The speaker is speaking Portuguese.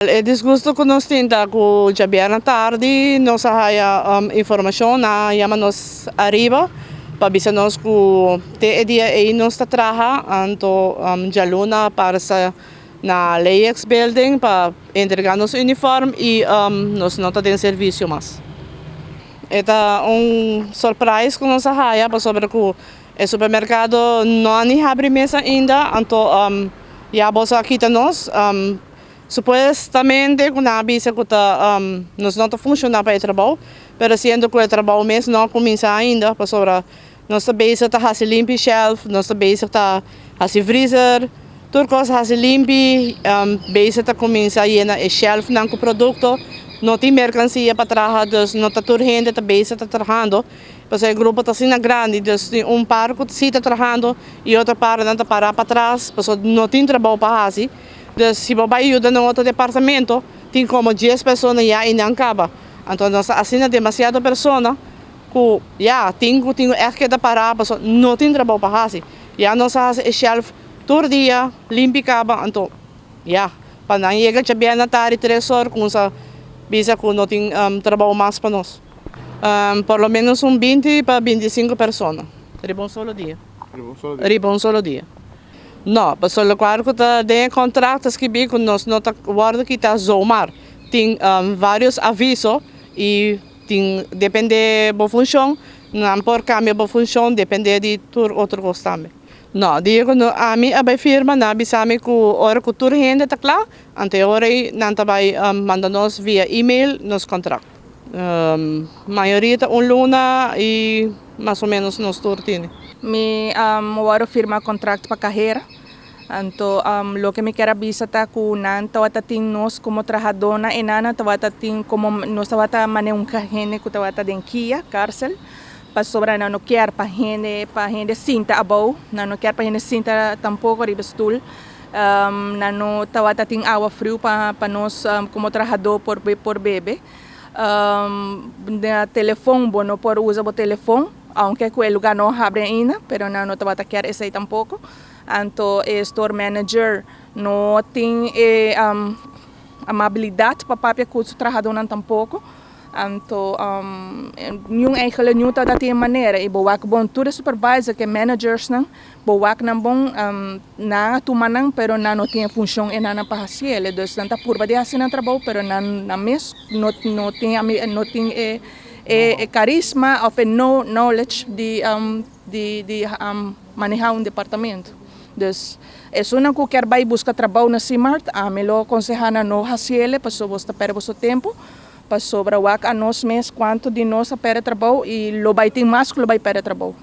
É desgosto que nós temos que já bem na tarde, nós há informação na chama-nos arriba, para avisar nós que tem dia aí nós está trabalhando, então já luna para na Lex Building para entregar nosso uniforme e nós não temos serviço mais. É surpresa que nós há sobre que o supermercado não abre mesa ainda, então já bolsa aqui nós. Supostamente, quando a bisa que nós não funciona para o trabalho, mas sendo que o trabalho mesmo não começa ainda, para sobre nossa bisa está a se limpar shelf, nossa bisa está a se freezer, tudo coisa a se limpar, bisa está começa a llenar o shelf não com produto, não tem mercancia para trabalhar, não está toda gente está bisa está trabalhando, porque o grupo está sendo grande, então par que está trabalhando e outra par não está parar para trás, porque não tem trabalho para fazer. Dus se você ajuda no outro departamento, tem como 10 pessoas já e não acaba. Então, nós assinamos demasiadas pessoas que já tem que parar, não tem trabalho para fazer. Já nós fazemos shelf todo dia, limpa acaba, então, já. Para não chegar a bem na tarde, 3 horas, com essa visa que não tem trabalho mais para nós. Por lo menos 20 para 25 pessoas. Riba solo dia. Riba solo dia. Não, mas o claro que tem contratos que bem que nós não guarda que está zomar. Tem vários avisos e tem depende da função, não por cambio da função, depende de tudo outro coisa também. Não, digo a mim a firma na bisame que hora que tudo rende está claro, ante hora não tá vai manda nós via e-mail nos contratos. Maioria tá luna e mais ou menos nos turtine. Me waro firma contrato para carreira. Então, lo que me quero avisar é que não tawata ting nós como trabajadora e não tawata ting como nós tawata mane gente que tawata denkia cárcel. Para sobra não quer para gente cinta abau, não quer para gente cinta tampouco ribestul. Não tawata ting água frio para nós como trabajador por bebê. Telefone, não por usar o telefone, aunque o lugar não abre ainda, pero não tawata quer esse aí tampouco. Então, o store manager não tem amabilidade para papel que o trabalhador não tampouco. Então, não tem maneira. E boa que bom tudo supervisor que managers não, boa que não bom na tu manang, pero não tem função e não para fazer. Então, tanta curva de assim não trabalho, pero não mesmo não tem carisma ou knowledge de manejar departamento. Dus é uma que quer vai buscar trabalho na CIMART, a melhor aconselhar não fazer, para você perder o seu tempo, para sobrar a nós mesmos quanto de nós a perder trabalho e lo vai ter mais que lo vai perder trabalho.